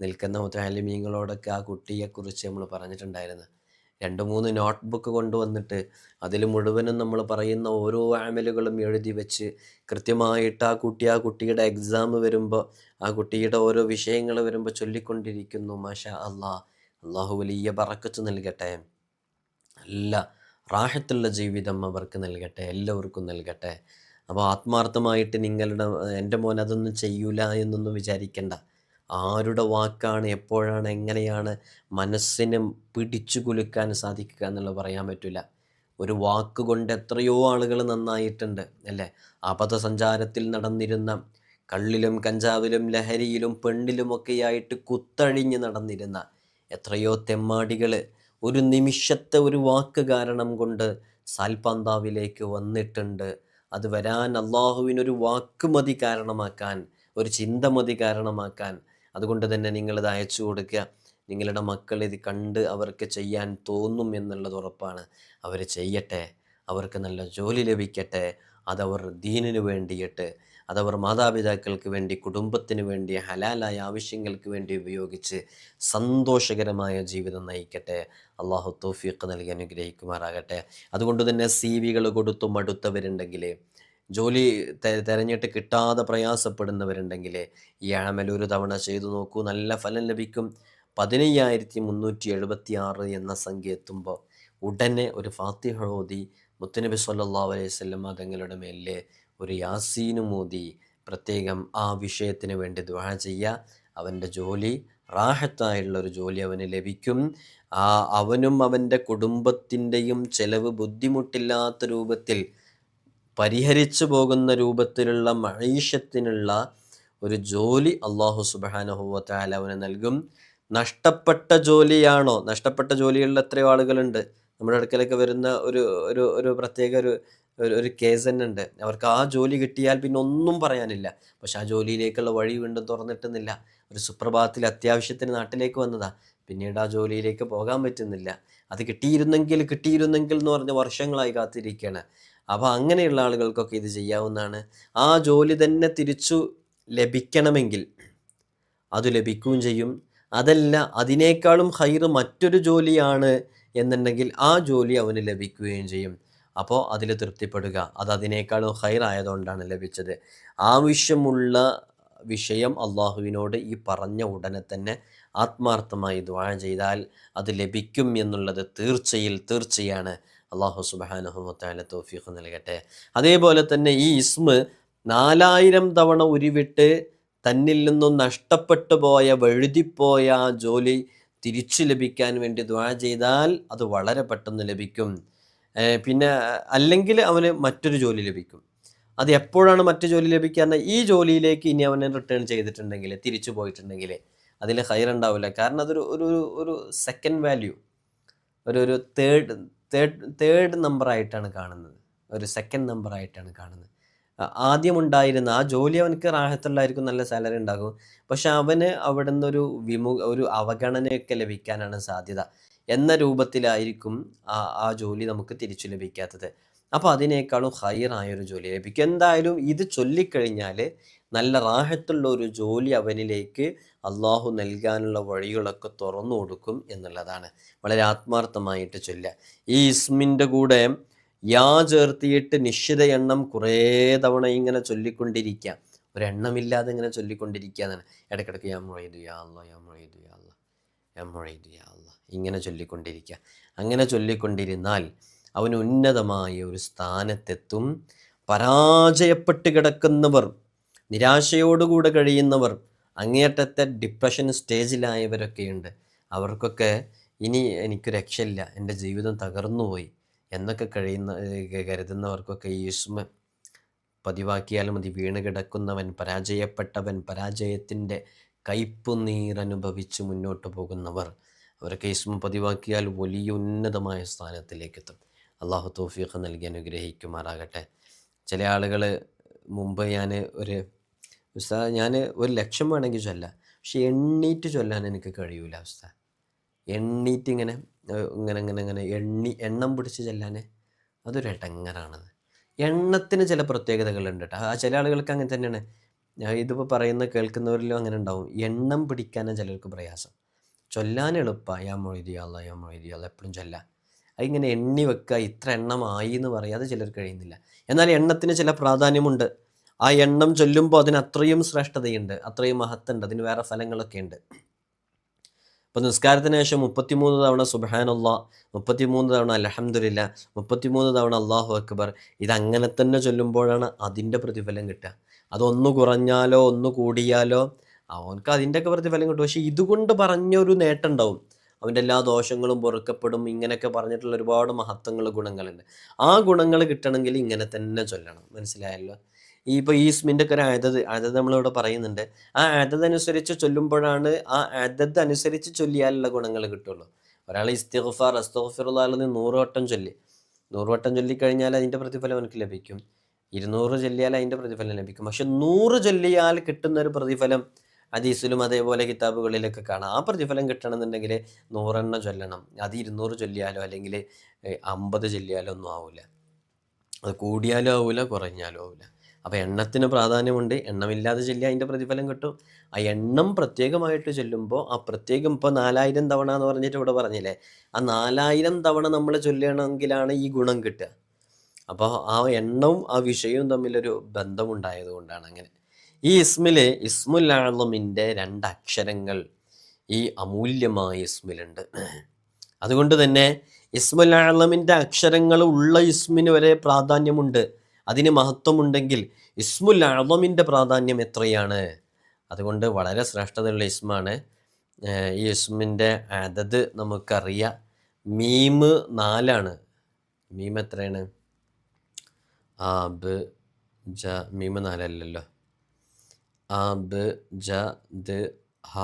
നിൽക്കുന്ന മുത്തഅല്ലിമീങ്ങളോടൊക്കെ ആ കുട്ടിയെക്കുറിച്ച് നമ്മൾ പറഞ്ഞിട്ടുണ്ടായിരുന്നു. 2-3 നോട്ട്ബുക്ക് കൊണ്ടുവന്നിട്ട് അതിൽ മുഴുവനും നമ്മൾ പറയുന്ന ഓരോ അമലുകളും എഴുതി വെച്ച് കൃത്യമായിട്ട് ആ കുട്ടിയുടെ എക്സാം വരുമ്പോൾ, ആ കുട്ടിയുടെ ഓരോ വിഷയങ്ങൾ വരുമ്പോൾ ചൊല്ലിക്കൊണ്ടിരിക്കുന്നു. മാഷാ അള്ളാ, അള്ളാഹു വലിയ ബറക്കത്ത് നൽകട്ടെ, നല്ല റാഹത്തുള്ള ജീവിതം അവർക്ക് നൽകട്ടെ, എല്ലാവർക്കും നൽകട്ടെ. അപ്പോൾ ആത്മാർത്ഥമായിട്ട് എൻ്റെ മോൻ അതൊന്നും ചെയ്യൂല എന്നൊന്നും വിചാരിക്കേണ്ട. ആരുടെ വാക്കാണ് എപ്പോഴാണ് എങ്ങനെയാണ് മനസ്സിനെ പിടിച്ചു കുലുക്കാൻ സാധിക്കുക എന്നുള്ളത് പറയാൻ പറ്റില്ല. ഒരു വാക്കുകൊണ്ട് എത്രയോ ആളുകൾ നന്നായിട്ടുണ്ട് അല്ലേ. അപഥസഞ്ചാരത്തിൽ നടന്നിരുന്ന, കള്ളിലും കഞ്ചാവിലും ലഹരിയിലും പെണ്ണിലുമൊക്കെയായിട്ട് കുത്തഴിഞ്ഞ് നടന്നിരുന്ന എത്രയോ തെമ്മാടികൾ ഒരു നിമിഷത്തെ ഒരു വാക്ക് കാരണം കൊണ്ട് സാൽപ്പാന്താവിലേക്ക് വന്നിട്ടുണ്ട്. അത് വരാൻ അള്ളാഹുവിനൊരു വാക്ക് മതി കാരണമാക്കാൻ, ഒരു ചിന്ത മതി കാരണമാക്കാൻ. അതുകൊണ്ട് തന്നെ നിങ്ങളിത് അയച്ചു കൊടുക്കുക. നിങ്ങളുടെ മക്കൾ ഇത് കണ്ട് അവർക്ക് ചെയ്യാൻ തോന്നും എന്നുള്ളത് ഉറപ്പാണ്. അവർ ചെയ്യട്ടെ, അവർക്ക് നല്ല ജോലി ലഭിക്കട്ടെ, അതവർ ദീനിനു വേണ്ടിയിട്ട്, അതവർ മാതാപിതാക്കൾക്ക് വേണ്ടി, കുടുംബത്തിന് വേണ്ടി, ഹലാലായ ആവശ്യങ്ങൾക്ക് വേണ്ടി ഉപയോഗിച്ച് സന്തോഷകരമായ ജീവിതം നയിക്കട്ടെ. അള്ളാഹു തൗഫീഖ് നൽകി അനുഗ്രഹിക്കുമാറാകട്ടെ. അതുകൊണ്ട് തന്നെ CV കൊടുത്തു മടുത്തവരുണ്ടെങ്കിൽ, ജോലി തിരഞ്ഞിട്ട് കിട്ടാതെ പ്രയാസപ്പെടുന്നവരുണ്ടെങ്കിൽ ഈ അമൽ ഒരു തവണ ചെയ്തു നോക്കൂ, നല്ല ഫലം ലഭിക്കും. 15376 എന്ന സംഖ്യ എത്തുമ്പോൾ ഉടനെ ഒരു ഫാത്തിഹ ഓതി മുത്തുനബി സല്ലല്ലാഹു അലൈഹി വസല്ലം തങ്ങളുടെ മേലിലെ ഒരു യാസീനും ഓതി പ്രത്യേകം ആ വിഷയത്തിന് വേണ്ടി ദുആ ചെയ്യുക. അവൻ്റെ ജോലി റാഹത്തായുള്ളൊരു ജോലി അവന് ലഭിക്കും. അവനും അവൻ്റെ കുടുംബത്തിൻ്റെയും ചെലവ് ബുദ്ധിമുട്ടില്ലാത്ത രൂപത്തിൽ പരിഹരിച്ചു പോകുന്ന രൂപത്തിലുള്ള മഈശത്തിനുള്ള ഒരു ജോലി അല്ലാഹു സുബ്ഹാനഹു വ തആല അവന് നൽകും. നഷ്ടപ്പെട്ട ജോലിയാണോ? നഷ്ടപ്പെട്ട ജോലികളിൽ എത്രയോ ആളുകളുണ്ട്. നമ്മുടെ അടുക്കലൊക്കെ വരുന്ന ഒരു പ്രത്യേക ഒരു കേസ് തന്നെ ഉണ്ട്. അവർക്ക് ആ ജോലി കിട്ടിയാൽ പിന്നെ ഒന്നും പറയാനില്ല. പക്ഷെ ആ ജോലിയിലേക്കുള്ള വഴി വീണ്ടും തുറന്നിട്ടുന്നില്ല. ഒരു സുപ്രഭാതത്തിൽ അത്യാവശ്യത്തിന് നാട്ടിലേക്ക് വന്നതാ, പിന്നീട് ആ ജോലിയിലേക്ക് പോകാൻ പറ്റുന്നില്ല. അത് കിട്ടിയിരുന്നെങ്കിൽ എന്ന് പറഞ്ഞ് വർഷങ്ങളായി കാത്തിരിക്കുകയാണ്. അപ്പോൾ അങ്ങനെയുള്ള ആളുകൾക്കൊക്കെ ഇത് ചെയ്യാവുന്നതാണ്. ആ ജോലി തന്നെ തിരിച്ചു ലഭിക്കണമെങ്കിൽ അത് ലഭിക്കുകയും ചെയ്യും. അതല്ല, അതിനേക്കാളും ഖൈറ് മറ്റൊരു ജോലിയാണ് എന്നുണ്ടെങ്കിൽ ആ ജോലി അവന് ലഭിക്കുകയും ചെയ്യും. അപ്പോൾ അതിൽ തൃപ്തിപ്പെടുക. അത് അതിനേക്കാളും ഖൈറായതുകൊണ്ടാണ് ലഭിച്ചത്. ആവശ്യമുള്ള വിഷയം അള്ളാഹുവിനോട് ഈ പറഞ്ഞ ഉടനെ തന്നെ ആത്മാർത്ഥമായി ദുആ ചെയ്താൽ അത് ലഭിക്കും എന്നുള്ളത് തീർച്ചയാണ്. അള്ളാഹു സുബ്ഹാനഹു വ തആല തൗഫീഖ് നൽകട്ടെ. അതേപോലെ തന്നെ ഈ ഇസ്മ് 4000 തവണ ഉരുവിട്ട് തന്നിൽ നിന്നും നഷ്ടപ്പെട്ടു പോയ, വഴുതിപ്പോയ ആ ജോലി തിരിച്ചു ലഭിക്കാൻ വേണ്ടി ദുആ ചെയ്താൽ അത് വളരെ പെട്ടെന്ന് ലഭിക്കും. പിന്നെ അല്ലെങ്കിൽ അവന് മറ്റൊരു ജോലി ലഭിക്കും. അത് എപ്പോഴാണ് മറ്റു ജോലി ലഭിക്കുക? ഈ ജോലിയിലേക്ക് ഇനി അവനെ റിട്ടേൺ ചെയ്തിട്ടുണ്ടെങ്കിൽ, തിരിച്ചു പോയിട്ടുണ്ടെങ്കിൽ അതിൽ ഖൈറുണ്ടാവില്ല. കാരണം അതൊരു ഒരു സെക്കൻഡ് വാല്യൂ, ഒരു തേർഡ് നമ്പറായിട്ടാണ് കാണുന്നത്, ഒരു സെക്കൻഡ് നമ്പറായിട്ടാണ് കാണുന്നത്. ആദ്യമുണ്ടായിരുന്ന ആ ജോലി അവനക്ക് റാഹത്തുള്ളായിരിക്കും, നല്ല സാലറി ഉണ്ടാകും. പക്ഷെ അവന് അവിടെ നിന്നൊരു ഒരു അവഗണനയൊക്കെ ലഭിക്കാനാണ് സാധ്യത എന്ന രൂപത്തിലായിരിക്കും ആ ജോലി നമുക്ക് തിരിച്ചു ലഭിക്കാത്തത്. അപ്പോൾ അതിനേക്കാളും ഹൈറായൊരു ജോലി ലഭിക്കും. എന്തായാലും ഇത് ചൊല്ലിക്കഴിഞ്ഞാൽ നല്ല റാഹത്തുള്ള ഒരു ജോലി അവനിലേക്ക് അള്ളാഹു നൽകാനുള്ള വഴികളൊക്കെ തുറന്നു കൊടുക്കും എന്നുള്ളതാണ്. വളരെ ആത്മാർത്ഥമായിട്ട് ചൊല്ലുക. ഈ ഇസ്മിൻ്റെ കൂടെ യാ ചേർത്തിയിട്ട് നിശ്ചിത എണ്ണം കുറേ തവണ ഇങ്ങനെ ചൊല്ലിക്കൊണ്ടിരിക്കുക, ഒരെണ്ണമില്ലാതെ ഇങ്ങനെ ചൊല്ലിക്കൊണ്ടിരിക്കുക എന്നാണ്. ഇടയ്ക്കിടയ്ക്ക് യാ മുഈദ് യാ അല്ലാഹ്, യാ മുഈദ് യാ അല്ലാഹ്, യാ മുഈദ് യാ അല്ലാഹ് ഇങ്ങനെ ചൊല്ലിക്കൊണ്ടിരിക്കുക. അങ്ങനെ ചൊല്ലിക്കൊണ്ടിരുന്നാൽ അവന് ഉന്നതമായ ഒരു സ്ഥാനത്തെത്തും. പരാജയപ്പെട്ട് കിടക്കുന്നവർ, നിരാശയോടുകൂടെ കഴിയുന്നവർ, അങ്ങേയറ്റത്തെ ഡിപ്രഷൻ സ്റ്റേജിലായവരൊക്കെയുണ്ട്. അവർക്കൊക്കെ ഇനി എനിക്ക് രക്ഷയില്ല, എൻ്റെ ജീവിതം തകർന്നുപോയി എന്നൊക്കെ കരുതുന്നവർക്കൊക്കെ ഈ ഇസ്മ പതിവാക്കിയാൽ മതി. വീണ് കിടക്കുന്നവൻ, പരാജയപ്പെട്ടവൻ, പരാജയത്തിൻ്റെ കയ്പുനീരനുഭവിച്ച് മുന്നോട്ട് പോകുന്നവർ, അവരൊക്കെ ഇസ്മ പതിവാക്കിയാൽ വലിയ ഉന്നതമായ സ്ഥാനത്തിലേക്ക് എത്തും. അള്ളാഹു തൗഫീഖ് നൽകി അനുഗ്രഹിക്കുമാറാകട്ടെ. ചില ആളുകൾ മുമ്പ് ഞാൻ ഒരു ലക്ഷം വേണമെങ്കിൽ ചൊല്ലാം, പക്ഷെ എണ്ണീറ്റ് ചൊല്ലാൻ എനിക്ക് കഴിയൂല ഉസ്താദ്. എണ്ണീറ്റ് ഇങ്ങനെ എണ്ണം പിടിച്ച് ചെല്ലാൻ അതൊരു ഇടങ്ങറാണത്. എണ്ണത്തിന് ചില പ്രത്യേകതകളുണ്ട് കേട്ടോ. ചില ആളുകൾക്ക് അങ്ങനെ തന്നെയാണ്. ഇതിപ്പോൾ കേൾക്കുന്നവരിലും അങ്ങനെ ഉണ്ടാവും. എണ്ണം പിടിക്കാനാണ് ചിലർക്ക് പ്രയാസം. ചൊല്ലാൻ എളുപ്പമാണ്, യാ മുഈദ് യാ അല്ലാഹ്, യാ മുഈദ് യാ അല്ലാഹ് എപ്പോഴും ചൊല്ലാം. അതിങ്ങനെ എണ്ണി വെക്കുക, ഇത്ര എണ്ണമായി എന്ന് പറയാതെ ചിലർക്ക് കഴിയുന്നില്ല. എന്നാൽ എണ്ണത്തിന് ചില പ്രാധാന്യമുണ്ട്. ആ എണ്ണം ചൊല്ലുമ്പോൾ അതിന് അത്രയും ശ്രേഷ്ഠതയുണ്ട്, അത്രയും മഹത്തുണ്ട്, അതിന് വേറെ ഫലങ്ങളൊക്കെ ഉണ്ട്. ഇപ്പോൾ നിസ്കാരത്തിന് ശേഷം 33 തവണ സുബ്ഹാനല്ലാഹ്, 33 തവണ അൽഹംദുലില്ലാഹ്, 33 തവണ അല്ലാഹു അക്ബർ, ഇതങ്ങനെ തന്നെ ചൊല്ലുമ്പോഴാണ് അതിൻ്റെ പ്രതിഫലം കിട്ടുക. അതൊന്ന് കുറഞ്ഞാലോ ഒന്ന് കൂടിയാലോ അവനക്ക് അതിൻ്റെയൊക്കെ പ്രതിഫലം കിട്ടും. പക്ഷേ ഇതുകൊണ്ട് പറഞ്ഞൊരു നേട്ടം ഉണ്ടാവും, അവൻ്റെ എല്ലാ ദോഷങ്ങളും പൊറുക്കപ്പെടും. ഇങ്ങനെയൊക്കെ പറഞ്ഞിട്ടുള്ള ഒരുപാട് മഹത്വങ്ങൾ, ഗുണങ്ങളുണ്ട്. ആ ഗുണങ്ങൾ കിട്ടണമെങ്കിൽ ഇങ്ങനെ തന്നെ ചൊല്ലണം. മനസ്സിലായല്ലോ? ഇപ്പോൾ ഈ ഇസ്മിൻ്റെ ഒക്കെ ഒരു അദദ് നമ്മളിവിടെ പറയുന്നുണ്ട്. ആ അദദ് അനുസരിച്ച് ചൊല്ലുമ്പോഴാണ്, ആ അദദ് അനുസരിച്ച് ചൊല്ലിയാലുള്ള ഗുണങ്ങൾ കിട്ടുള്ളൂ. ഒരാൾ ഇസ്തിഗ്ഫാർ അസ്തഗ്ഫിറുല്ലാഹ് 100 വട്ടം ചൊല്ലി, 100 വട്ടം ചൊല്ലിക്കഴിഞ്ഞാൽ അതിൻ്റെ പ്രതിഫലം അവനക്ക് ലഭിക്കും. 200 ചൊല്ലിയാൽ അതിൻ്റെ പ്രതിഫലം ലഭിക്കും. പക്ഷെ 100 ചൊല്ലിയാൽ കിട്ടുന്നൊരു പ്രതിഫലം ഹദീസിലും അതേപോലെ കിതാബുകളിലൊക്കെ കാണാം. ആ പ്രതിഫലം കിട്ടണമെന്നുണ്ടെങ്കിൽ 100 എണ്ണം ചൊല്ലണം. അത് 200 ചൊല്ലിയാലോ അല്ലെങ്കിൽ 50 ചൊല്ലിയാലോ ഒന്നും ആവില്ല. അത് കൂടിയാലും ആവില്ല, കുറഞ്ഞാലും ആവില്ല. അപ്പോൾ എണ്ണത്തിന് പ്രാധാന്യമുണ്ട്. എണ്ണമില്ലാതെ ചൊല്ലിയാൽ അതിൻ്റെ പ്രതിഫലം കിട്ടും. ആ എണ്ണം പ്രത്യേകമായിട്ട് ചൊല്ലുമ്പോൾ ആ പ്രത്യേകം ഇപ്പോൾ 4000 തവണ എന്ന് പറഞ്ഞിട്ട് ഇവിടെ പറഞ്ഞില്ലേ, ആ 4000 തവണ നമ്മൾ ചൊല്ലണമെങ്കിലാണ് ഈ ഗുണം കിട്ടുക. അപ്പോൾ ആ എണ്ണവും ആ വിഷയവും തമ്മിലൊരു ബന്ധമുണ്ടായത് കൊണ്ടാണ് അങ്ങനെ. ഈ ഇസ്മുൽ അഅ്ളമിൻ്റെ 2 അക്ഷരങ്ങൾ ഈ അമൂല്യമായ ഇസ്മിലുണ്ട്. അതുകൊണ്ട് തന്നെ ഇസ്മുൽ അഅ്ളമിൻ്റെ അക്ഷരങ്ങൾ ഉള്ള ഇസ്മിന് വരെ പ്രാധാന്യമുണ്ട്, അതിന് മഹത്വമുണ്ടെങ്കിൽ ഇസ്മുൽ അഅ്ളമിൻ്റെ പ്രാധാന്യം എത്രയാണ്. അതുകൊണ്ട് വളരെ ശ്രേഷ്ഠതയുള്ള ഇസ്മാണ്. ഈ ഇസ്മിൻ്റെ അദദ് നമുക്കറിയാം. മീമ് 4ആണ്. മീം എത്രയാണ്? ആ ബ് ജ. മീമ് 4 അല്ലല്ലോ. ആ ബ് ജ ദ് ഹ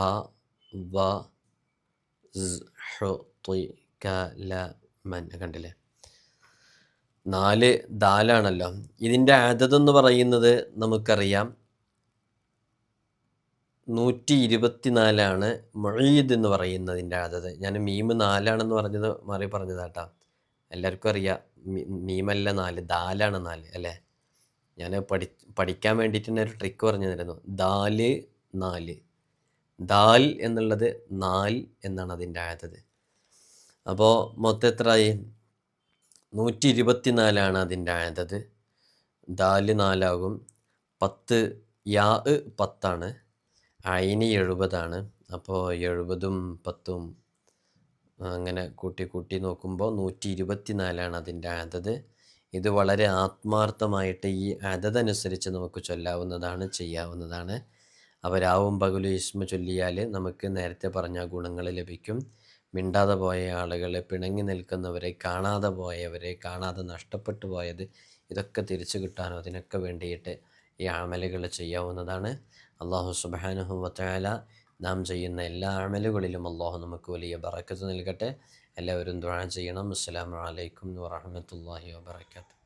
വ സ് ഹു ത്വ ക ല മൻ. കണ്ടില്ലേ, 4 ദാലാണല്ലോ. ഇതിൻ്റെ അദദ് എന്ന് പറയുന്നത് നമുക്കറിയാം 124 മുഈദ് എന്ന് പറയുന്നതിൻ്റെ അദദ്. ഞാൻ മീമ് 4 പറഞ്ഞത് മാറി പറഞ്ഞതാട്ടാ. എല്ലാവർക്കും അറിയാം മീമല്ല 4, ദാലാണ് 4 അല്ലേ. ഞാൻ പഠിക്കാൻ വേണ്ടിയിട്ട് തന്നെ ഒരു ട്രിക്ക് പറഞ്ഞു തരുന്നു. ദാല് 4, ദാൽ എന്നുള്ളത് 4 എന്നാണ് അതിൻ്റെ അദദ്. അപ്പോൾ മൊത്തം എത്രയായി? 124 അതിൻ്റെ അദദ്. ദാല് 4 ആകും. 10 യാ 10 ഐന് 70. അപ്പോൾ 70ഉം 10ഉം അങ്ങനെ കൂട്ടി നോക്കുമ്പോൾ 124 അതിൻ്റെ അദദ്. ഇത് വളരെ ആത്മാർത്ഥമായിട്ട് ഈ അദദനുസരിച്ച് നമുക്ക് ചൊല്ലാവുന്നതാണ്, ചെയ്യാവുന്നതാണ്. അപ്പോൾ രാവും പകലും ഇസ്മ ചൊല്ലിയാൽ നമുക്ക് നേരത്തെ പറഞ്ഞ ഗുണങ്ങൾ ലഭിക്കും. മിണ്ടാതെ പോയ ആളുകൾ, പിണങ്ങി നിൽക്കുന്നവരെ, കാണാതെ പോയവരെ, കാണാതെ നഷ്ടപ്പെട്ടു പോയത്, ഇതൊക്കെ തിരിച്ചു കിട്ടാനോ അതിനൊക്കെ വേണ്ടിയിട്ട് ഈ അമലുകൾ ചെയ്യാവുന്നതാണ്. അല്ലാഹു സുബ്ഹാനഹു വ തആല നാം ചെയ്യുന്ന എല്ലാ അമലുകളിലും അല്ലാഹു നമുക്ക് വലിയ ബറക്കത്ത് നൽകട്ടെ. എല്ലാവരും ദുആ ചെയ്യണം. അസ്സലാമു അലൈക്കും വറഹ്മത്തുള്ളാഹി വബറകാതുഹു.